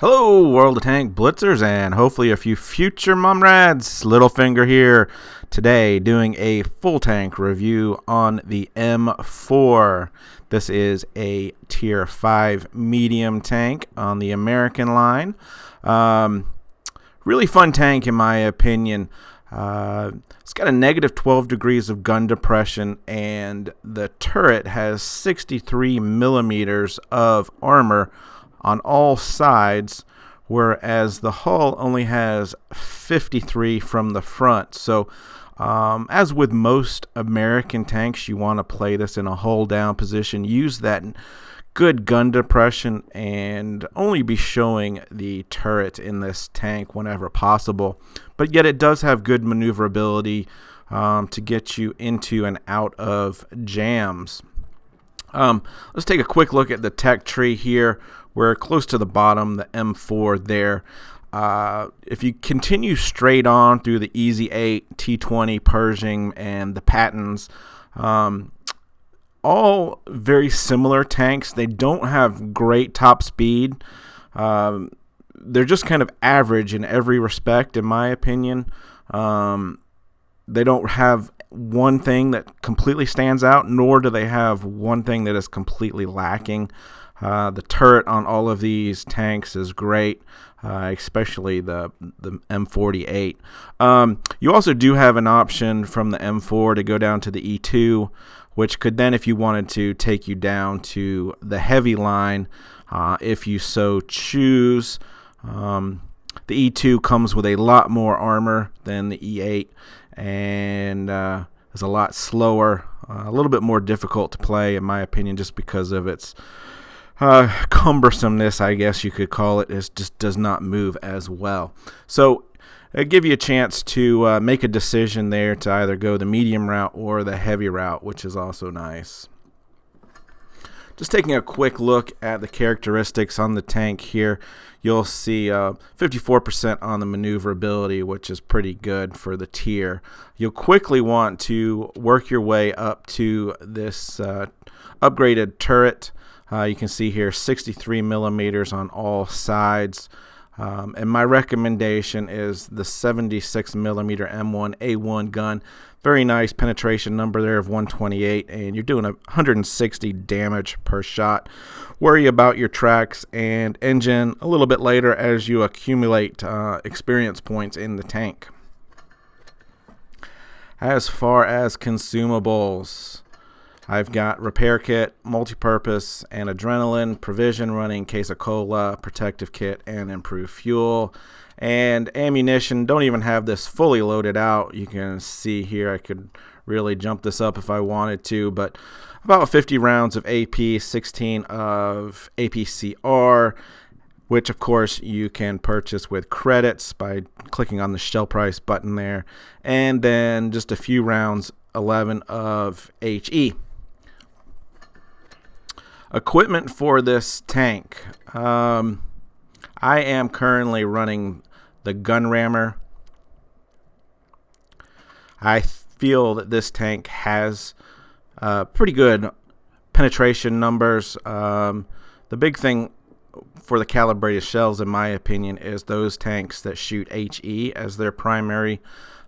Hello, World of Tank Blitzers, and hopefully a few future mumrads. Littlefinger here today doing a full tank review on the M4. This is a Tier 5 medium tank on the American line. Really fun tank in my opinion. It's got a negative 12 degrees of gun depression, and the turret has 63 millimeters of armor on all sides, whereas the hull only has 53 from the front. So as with most American tanks, you want to play this in a hull down position, use that good gun depression, and only be showing the turret in this tank whenever possible. But yet it does have good maneuverability to get you into and out of jams. Let's take a quick look at the tech tree here. We're close to the bottom, the M4 there. If you continue straight on through the Easy 8, T20, Pershing, and the Pattons, all very similar tanks. They don't have great top speed. They're just kind of average in every respect, in my opinion. They don't have one thing that completely stands out, nor do they have one thing that is completely lacking. The turret on all of these tanks is great, especially the M48. You also do have an option from the M4 to go down to the E2, which could then, if you wanted to, take you down to the heavy line if you so choose. The E2 comes with a lot more armor than the E8 and is a lot slower, a little bit more difficult to play, in my opinion, just because of its cumbersomeness, I guess you could call it. It just does not move as well. So it'll give you a chance to make a decision there to either go the medium route or the heavy route, which is also nice. Just taking a quick look at the characteristics on the tank here, you'll see 54% on the maneuverability, which is pretty good for the tier. You'll quickly want to work your way up to this upgraded turret. You can see here 63 millimeters on all sides. And my recommendation is the 76 millimeter M1A1 gun. Very nice penetration number there of 128, and you're doing 160 damage per shot. Worry about your tracks and engine a little bit later as you accumulate experience points in the tank. As far as consumables, I've got repair kit, multi-purpose, and adrenaline, provision running, case of cola, protective kit, and improved fuel. And ammunition, don't even have this fully loaded out. You can see here I could really jump this up if I wanted to, but about 50 rounds of AP, 16 of APCR, which of course you can purchase with credits by clicking on the shell price button there. And then just a few rounds, 11 of HE. Equipment for this tank. I am currently running the gun rammer. I feel that this tank has pretty good penetration numbers. The big thing for the calibrated shells, in my opinion, is those tanks that shoot HE as their primary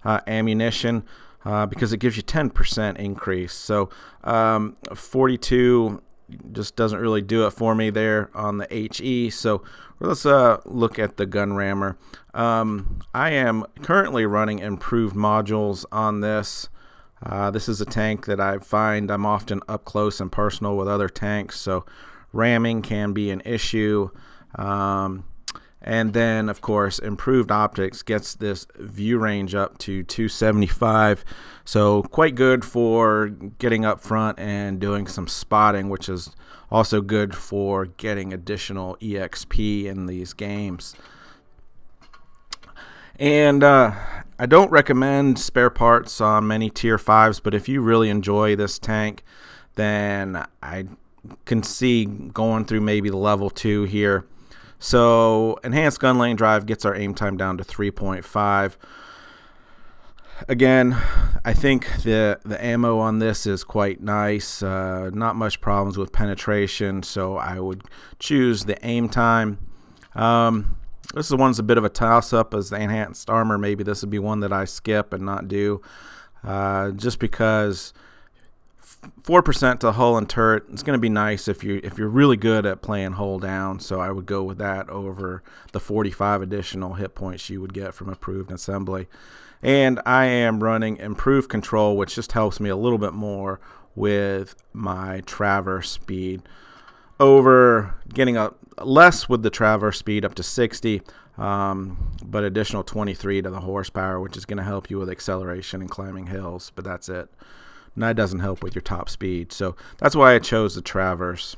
ammunition, because it gives you 10% increase. So 42 just doesn't really do it for me there on the HE. So let's look at the gun rammer. I am currently running improved modules on this. This is a tank that I find I'm often up close and personal with other tanks, so ramming can be an issue. And then, of course, improved optics gets this view range up to 275. So quite good for getting up front and doing some spotting, which is also good for getting additional EXP in these games. And I don't recommend spare parts on many Tier 5s, but if you really enjoy this tank, then I can see going through maybe the level 2 here. So enhanced gun lane drive gets our aim time down to 3.5. Again, I think the ammo on this is quite nice. Not much problems with penetration, so I would choose the aim time. This is one's a bit of a toss-up as the enhanced armor. Maybe this would be one that I skip and not do, just because 4% to hull and turret. It's going to be nice if you're really good at playing hull down. So I would go with that over the 45 additional hit points you would get from improved assembly. And I am running improved control, which just helps me a little bit more with my traverse speed. Over getting a less with the traverse speed up to 60, but additional 23 to the horsepower, which is going to help you with acceleration and climbing hills. But that's it. And that doesn't help with your top speed. So that's why I chose the traverse.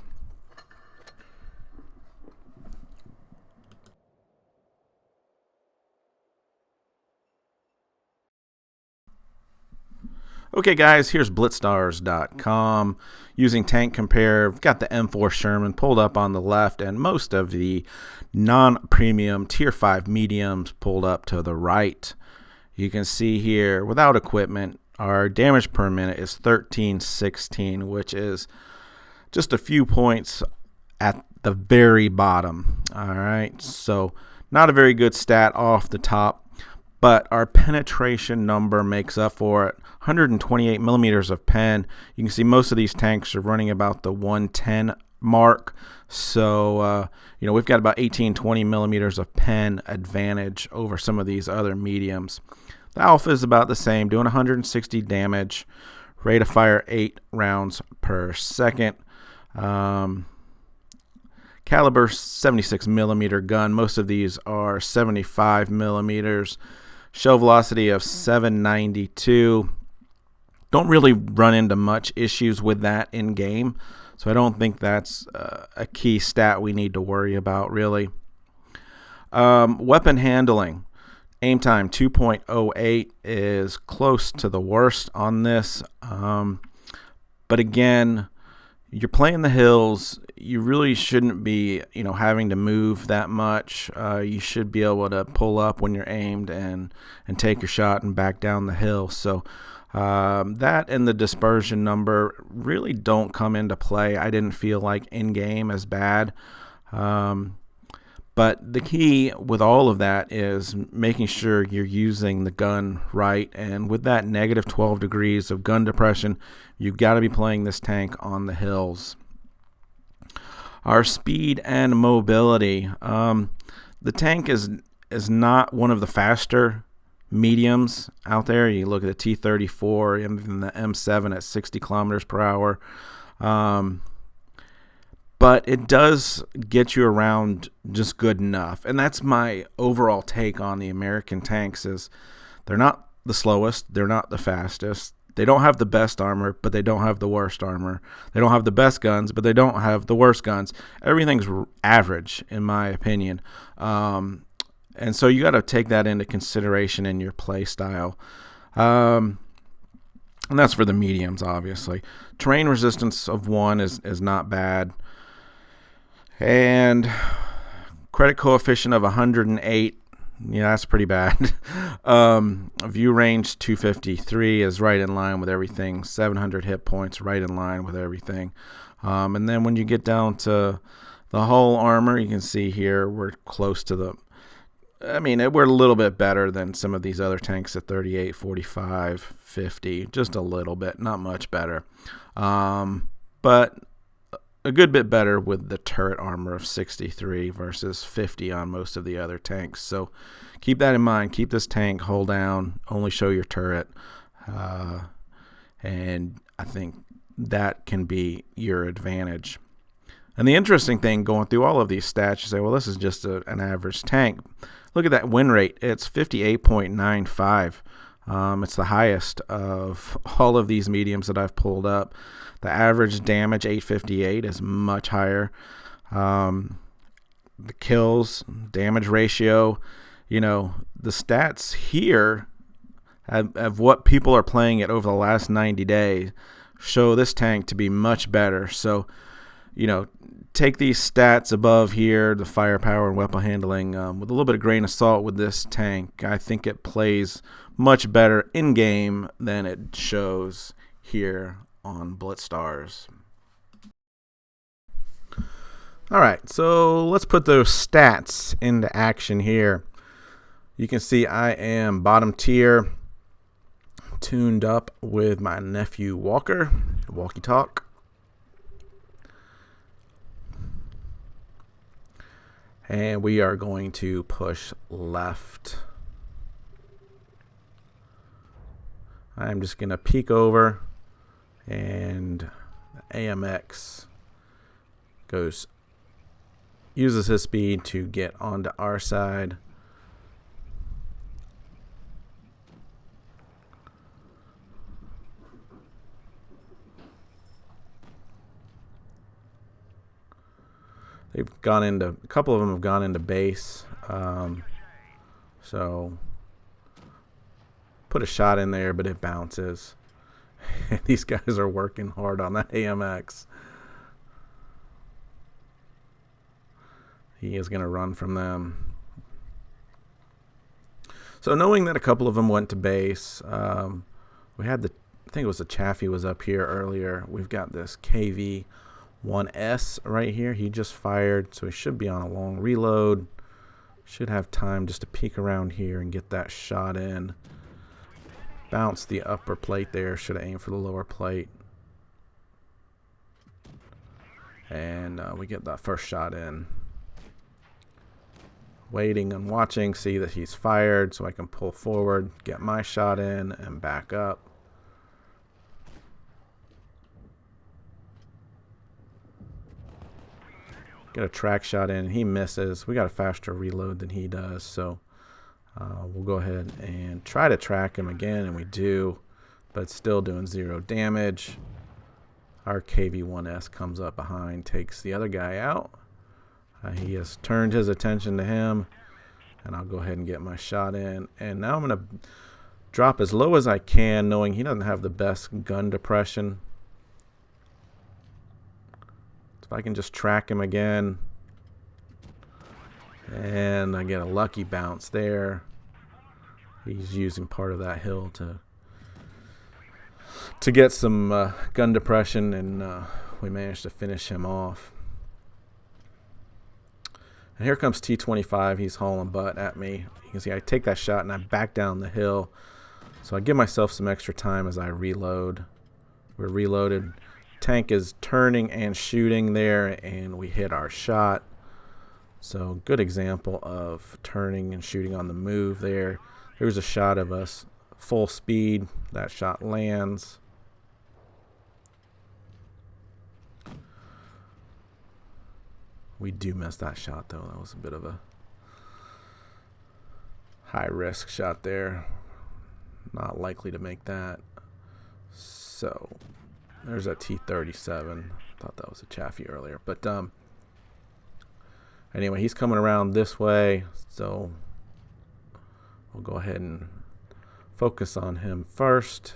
Okay, guys, here's blitzstars.com. Using Tank Compare, I've got the M4 Sherman pulled up on the left and most of the non-premium Tier 5 mediums pulled up to the right. You can see here, without equipment, our damage per minute is 1316, which is just a few points at the very bottom. All right, so not a very good stat off the top. But our penetration number makes up for it. 128 millimeters of pen. You can see most of these tanks are running about the 110 mark. So, we've got about 18-20 millimeters of pen advantage over some of these other mediums. The Alpha is about the same, doing 160 damage. Rate of fire 8 rounds per second. Caliber 76 millimeter gun. Most of these are 75 millimeters. Shell velocity of 792. Don't really run into much issues with that in game, so I don't think that's a key stat we need to worry about, really. Weapon handling. Aim time 2.08 is close to the worst on this. But again, you're playing the hills. You really shouldn't be, having to move that much. You should be able to pull up when you're aimed and take your shot and back down the hill. So that and the dispersion number really don't come into play. I didn't feel like in-game as bad. But the key with all of that is making sure you're using the gun right. And with that negative 12 degrees of gun depression, you've got to be playing this tank on the hills. Our speed and mobility. The tank is not one of the faster mediums out there. You look at the T-34 and the M7 at 60 kilometers per hour. But it does get you around just good enough. And that's my overall take on the American tanks is they're not the slowest, they're not the fastest. They don't have the best armor, but they don't have the worst armor. They don't have the best guns, but they don't have the worst guns. Everything's average, in my opinion. And so you got to take that into consideration in your play style. And that's for the mediums, obviously. Terrain resistance of 1 is not bad. And credit coefficient of 108, that's pretty bad. View range 253 is right in line with everything. 700 hit points, right in line with everything. And then when you get down to the hull armor, you can see here we're close to we're a little bit better than some of these other tanks at 38, 45, 50. Just a little bit, not much better. But a good bit better with the turret armor of 63 versus 50 on most of the other tanks. So keep that in mind. Keep this tank hull down. Only show your turret. And I think that can be your advantage. And the interesting thing going through all of these stats, you say, well, this is just an average tank. Look at that win rate. It's 58.95. It's the highest of all of these mediums that I've pulled up. The average damage, 858, is much higher. The kills, damage ratio, the stats here of what people are playing it over the last 90 days show this tank to be much better. So, take these stats above here, the firepower and weapon handling, with a little bit of grain of salt with this tank. I think it plays much better in-game than it shows here on BlitzStars. All right, so let's put those stats into action here. You can see I am bottom tier, tuned up with my nephew Walker, walkie talk. And we are going to push left. I'm just going to peek over, and AMX uses his speed to get onto our side. They've gone into, a couple of them have gone into base. So put a shot in there, but it bounces. These guys are working hard on that AMX. He is going to run from them. So knowing that a couple of them went to base, we had I think it was the Chaffee was up here earlier. We've got this KV-1S right here. He just fired, so he should be on a long reload. Should have time just to peek around here and get that shot in. Bounce the upper plate there. Should have aimed for the lower plate. And we get that first shot in. Waiting and watching, see that he's fired so I can pull forward, get my shot in, and back up. Get a track shot in. He misses. We got a faster reload than he does, so we'll go ahead and try to track him again, and we do, but still doing 0 damage. Our KV-1S comes up behind, takes the other guy out. He has turned his attention to him, and I'll go ahead and get my shot in. And now I'm going to drop as low as I can, knowing he doesn't have the best gun depression. If I can just track him again, and I get a lucky bounce there. He's using part of that hill to get some gun depression, and we managed to finish him off. And here comes T-25. He's hauling butt at me. You can see I take that shot and I back down the hill. So I give myself some extra time as I reload. We're reloaded. Tank is turning and shooting there, and we hit our shot. So good example of turning and shooting on the move there. There's a shot of us full speed. That shot lands. We do miss that shot, though. That was a bit of a high-risk shot there. Not likely to make that. So there's a T-37. Thought that was a Chaffee earlier. But anyway, he's coming around this way. So we'll go ahead and focus on him first.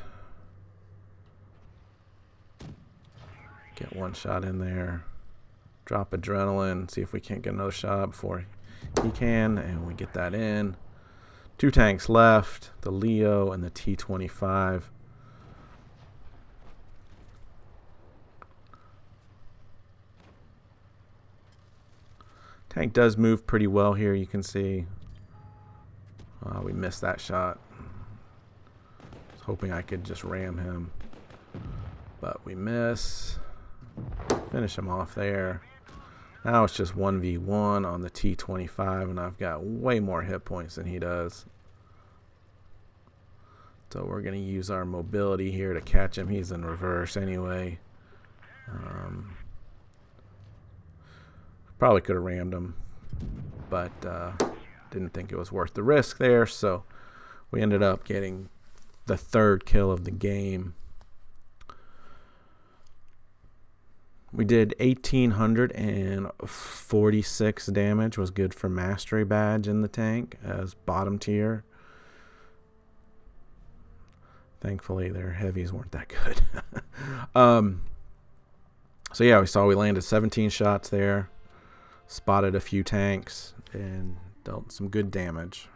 Get one shot in there. Drop adrenaline. See if we can't get another shot before he can. And we get that in. 2 tanks left. The Leo and the T-25. Tank does move pretty well here, you can see. We missed that shot. I was hoping I could just ram him, but we miss. Finish him off there. Now it's just 1v1 on the T-25, and I've got way more hit points than he does. So we're going to use our mobility here to catch him. He's in reverse anyway. Probably could have rammed him, but didn't think it was worth the risk there. So we ended up getting the 3rd kill of the game. We did 1,846 damage. Was good for mastery badge in the tank as bottom tier. Thankfully, their heavies weren't that good. So yeah, we landed 17 shots there. Spotted a few tanks and dealt some good damage.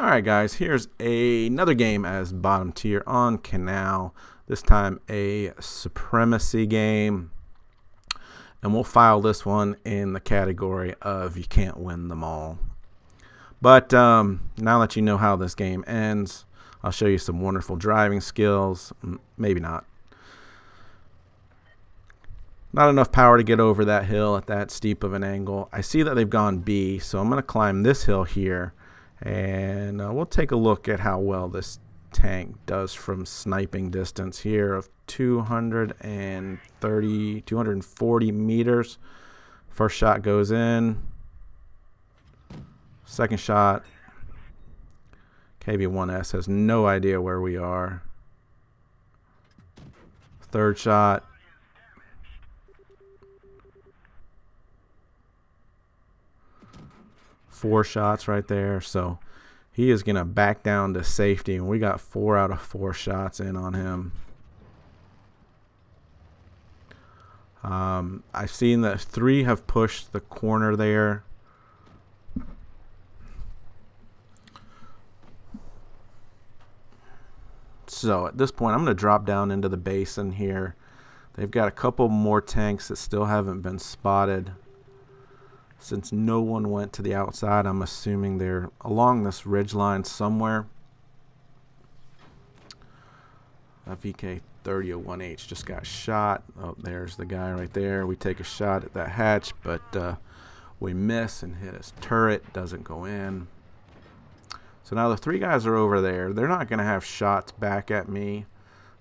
Alright guys, here's another game as bottom tier on Canal. This time a supremacy game. And we'll file this one in the category of you can't win them all. But now that you know how this game ends, I'll show you some wonderful driving skills. Maybe not. Not enough power to get over that hill at that steep of an angle. I see that they've gone B, so I'm going to climb this hill here. And we'll take a look at how well this tank does from sniping distance here of 240 meters. First shot goes in. Second shot. KV-1S has no idea where we are. Third shot. Four shots right there. So he is going to back down to safety, and we got 4 out of 4 shots in on him. I've seen that 3 have pushed the corner there. So at this point, I'm going to drop down into the basin here. They've got a couple more tanks that still haven't been spotted. Since no one went to the outside, I'm assuming they're along this ridge line somewhere. A VK-3001H just got shot. Oh, there's the guy right there. We take a shot at that hatch, but we miss and hit his turret. Doesn't go in. So now the 3 guys are over there. They're not going to have shots back at me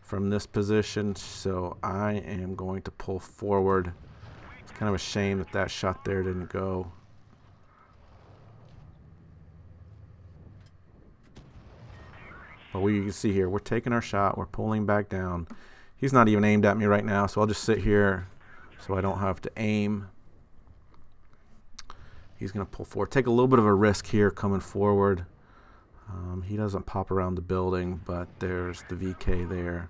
from this position, so I am going to pull forward. It's kind of a shame that that shot there didn't go. But you can see here, we're taking our shot. We're pulling back down. He's not even aimed at me right now, so I'll just sit here so I don't have to aim. He's going to pull forward. Take a little bit of a risk here coming forward. He doesn't pop around the building, but there's the VK there.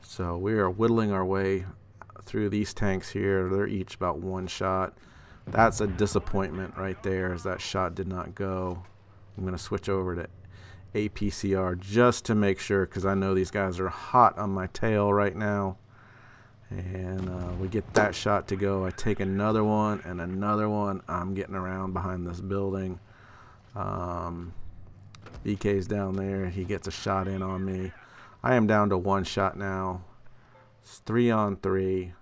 So we are whittling our way through these tanks here. They're each about 1 shot. That's a disappointment right there, as that shot did not go. I'm going to switch over to APCR just to make sure, because I know these guys are hot on my tail right now. And we get that shot to go. I take another one and another one. I'm getting around behind this building. VK's down there. He gets a shot in on me. I am down to 1 shot now. It's 3 on 3.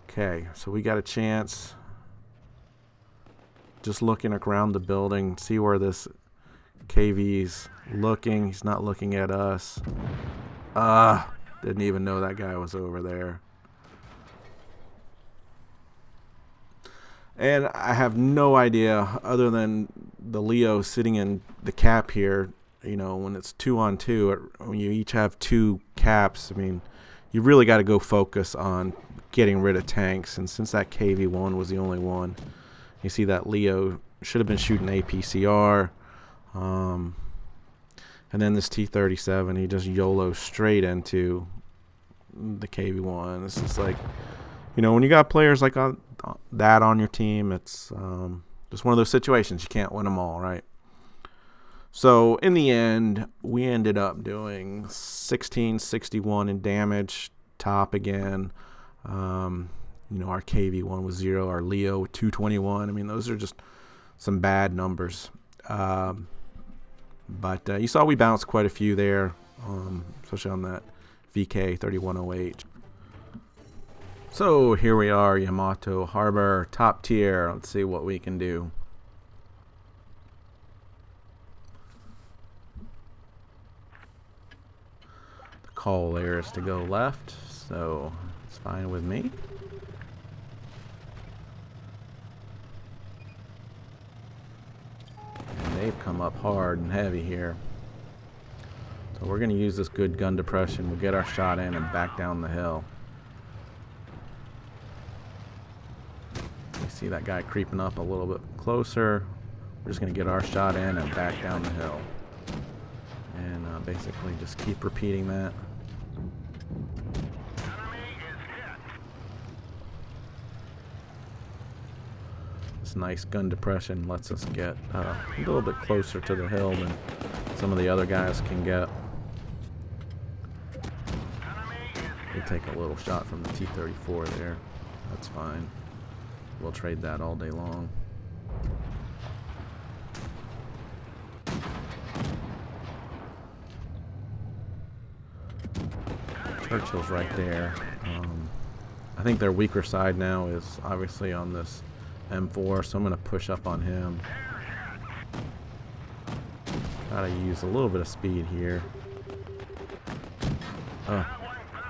Okay, so we got a chance. Just looking around the building, see where this KV's looking. He's not looking at us. Didn't even know that guy was over there. And I have no idea, other than the Leo sitting in the cap here. You know, when it's 2 on 2, when you each have 2 caps, I mean, you really got to go focus on getting rid of tanks. And since that KV-1 was the only one, you see that Leo should have been shooting APCR. And then this T-37, he just YOLO straight into the KV-1. It's just like, you know, when you got players like that on your team, it's just one of those situations. You can't win them all, right? So in the end, we ended up doing 1661 in damage, top again. You know, our KV-1 was 0, our Leo with 221. I mean, those are just some bad numbers. But you saw we bounced quite a few there, especially on that VK-3108. So here we are, Yamato Harbor, top tier. Let's see what we can do. The call there is to go left, so it's fine with me. And they've come up hard and heavy here. So we're going to use this good gun depression. We'll get our shot in and back down the hill. You see that guy creeping up a little bit closer. We're just going to get our shot in and back down the hill. And basically just keep repeating that. This This nice gun depression lets us get a little bit closer to the hill than some of the other guys can get. We take a little shot from the T-34 there. That's fine. We'll trade that all day long. Churchill's right there. I think their weaker side now is obviously on this M4, so I'm going to push up on him. Try to use a little bit of speed here. Oh,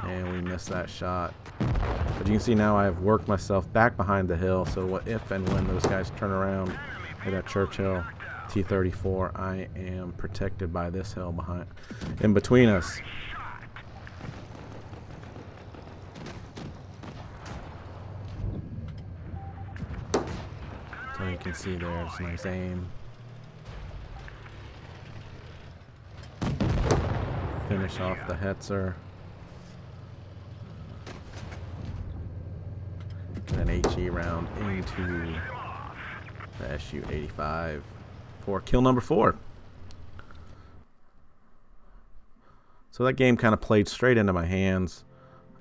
and we missed that shot. But you can see now I've worked myself back behind the hill, so if and when those guys turn around with that Churchill T-34, I am protected by this hill in between us. So you can see there, it's nice aim. Finish off the Hetzer. Get an HE round into the SU-85 for kill number 4. So that game kind of played straight into my hands.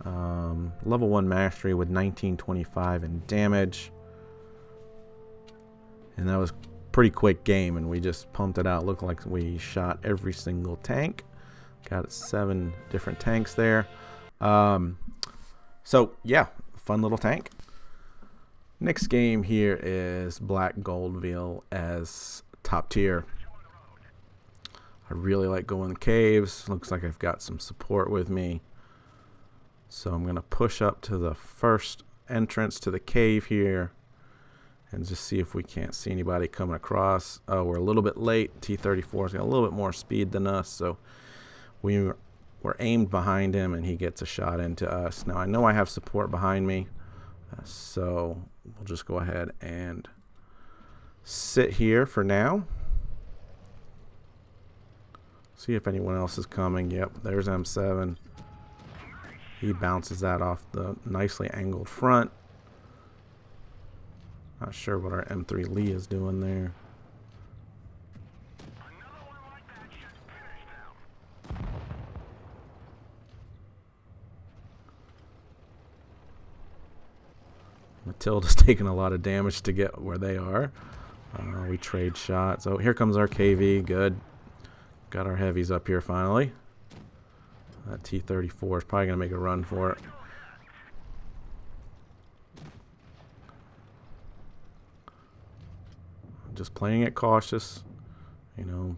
Level 1 mastery with 1925 in damage. And that was a pretty quick game, and we just pumped it out. Looked like we shot every single tank. Got 7 different tanks there. So, yeah, fun little tank. Next game here is Black Goldville as top tier. I really like going in the caves. Looks like I've got some support with me. So I'm going to push up to the first entrance to the cave here and just see if we can't see anybody coming across. Oh, we're a little bit late. T-34's got a little bit more speed than us, so we're aimed behind him and he gets a shot into us. Now I know I have support behind me, so we'll just go ahead and sit here for now. See if anyone else is coming. Yep, there's M7. He bounces that off the nicely angled front. Not sure what our M3 Lee is doing there. Matilda's taking a lot of damage to get where they are. We trade shots. Oh, here comes our KV. Good. Got our heavies up here finally. That T-34 is probably going to make a run for it. Just playing it cautious, you know.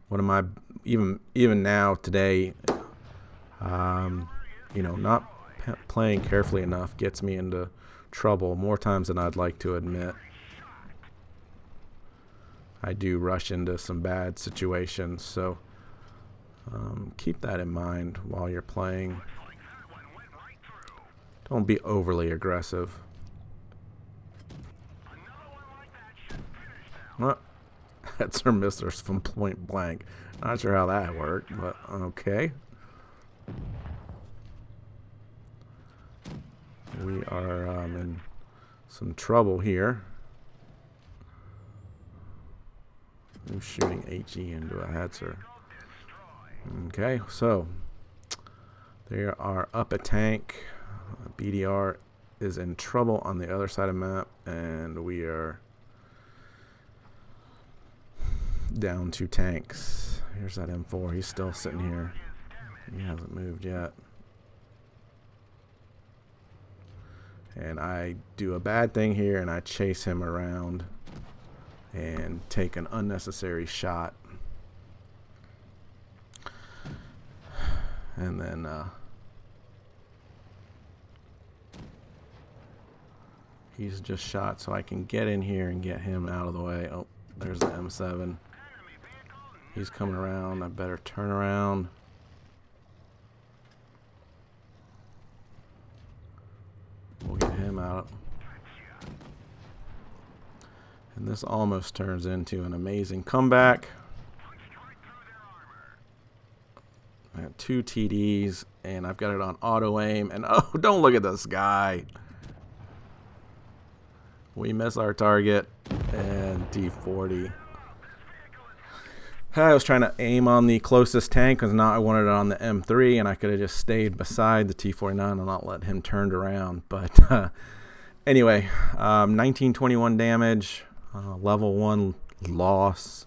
What am I even now today? You know, not playing carefully enough gets me into trouble more times than I'd like to admit. I do rush into some bad situations, so keep that in mind while you're playing. Don't be overly aggressive. Well, that's our missers from point blank. Not sure how that worked, but okay. We are in some trouble here. I'm shooting HE into a Hetzer. Okay, so they are up a tank. BDR is in trouble on the other side of the map, and we are down 2 tanks. Here's that M4. He's still sitting here. He hasn't moved yet. And I do a bad thing here, and I chase him around and take an unnecessary shot. And then he's just shot, so I can get in here and get him out of the way. Oh, there's the M7. He's coming around. I better turn around. We'll get him out. And this almost turns into an amazing comeback. I got 2 TDs, and I've got it on auto aim. And oh, don't look at this guy. We miss our target. And T40. I was trying to aim on the closest tank because now I wanted it on the M3, and I could have just stayed beside the T49 and not let him turn around. But anyway, 1921 damage, level 1 loss.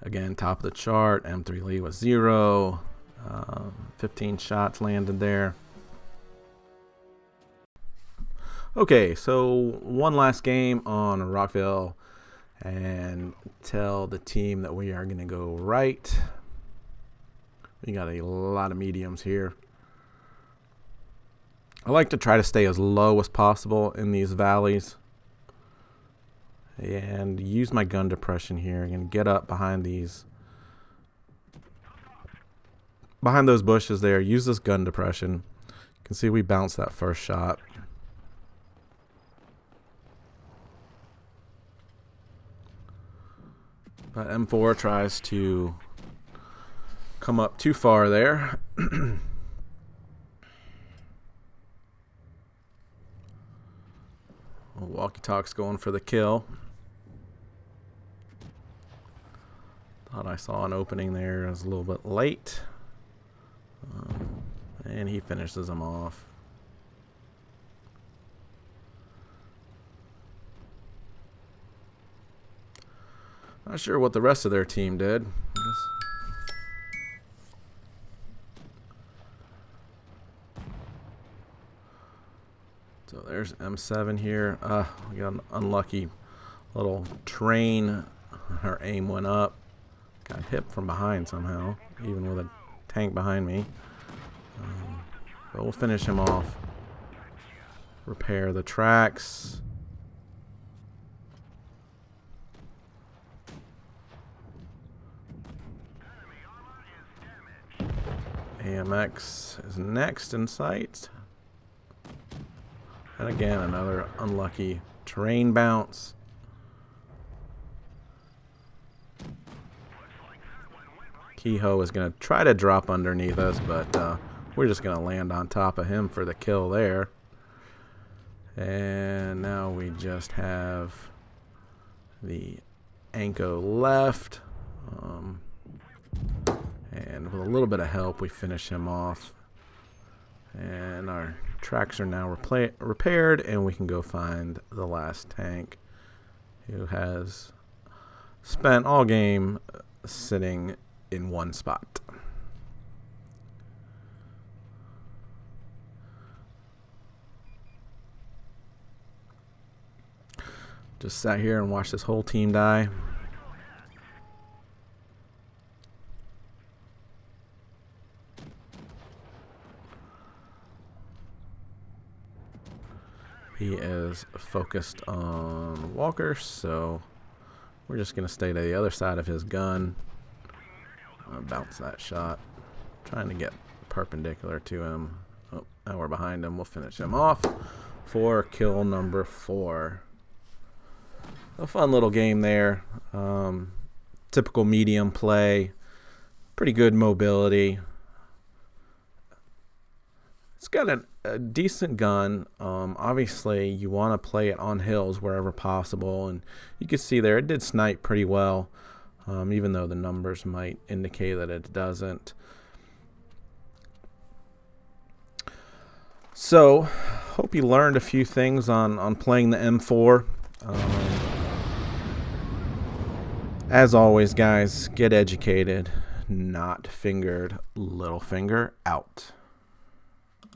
Again, top of the chart. M3 Lee was 0. 15 shots landed there. Okay, so one last game on Rockville, and tell the team that we are going to go right. We got a lot of mediums here. I like to try to stay as low as possible in these valleys and use my gun depression here and get up behind those bushes there. Use this gun depression. You can see we bounced that first shot. But M4 tries to come up too far there. Walkie-talkie's going for the kill. Thought I saw an opening there. It was a little bit late. And he finishes him off. Not sure what the rest of their team did. So there's M7 here. We got an unlucky little train. Her aim went up. Got hit from behind somehow, even with a tank behind me. But we'll finish him off. Repair the tracks. AMX is next in sight. And again, another unlucky terrain bounce. Kehoe is going to try to drop underneath us, but we're just going to land on top of him for the kill there. And now we just have the Anko left. And with a little bit of help, we finish him off. And our tracks are now repaired, and we can go find the last tank, who has spent all game sitting in one spot. Just sat here and watched this whole team die. He is focused on Walker, so we're just going to stay to the other side of his gun. Bounce that shot. Trying to get perpendicular to him. Oh, now we're behind him. We'll finish him off for kill number 4. A fun little game there. Typical medium play. Pretty good mobility. It's got a decent gun. Obviously, you want to play it on hills wherever possible. And you can see there, it did snipe pretty well. Even though the numbers might indicate that it doesn't. So, hope you learned a few things on playing the M4. As always, guys, get educated, not fingered. Littlefinger out.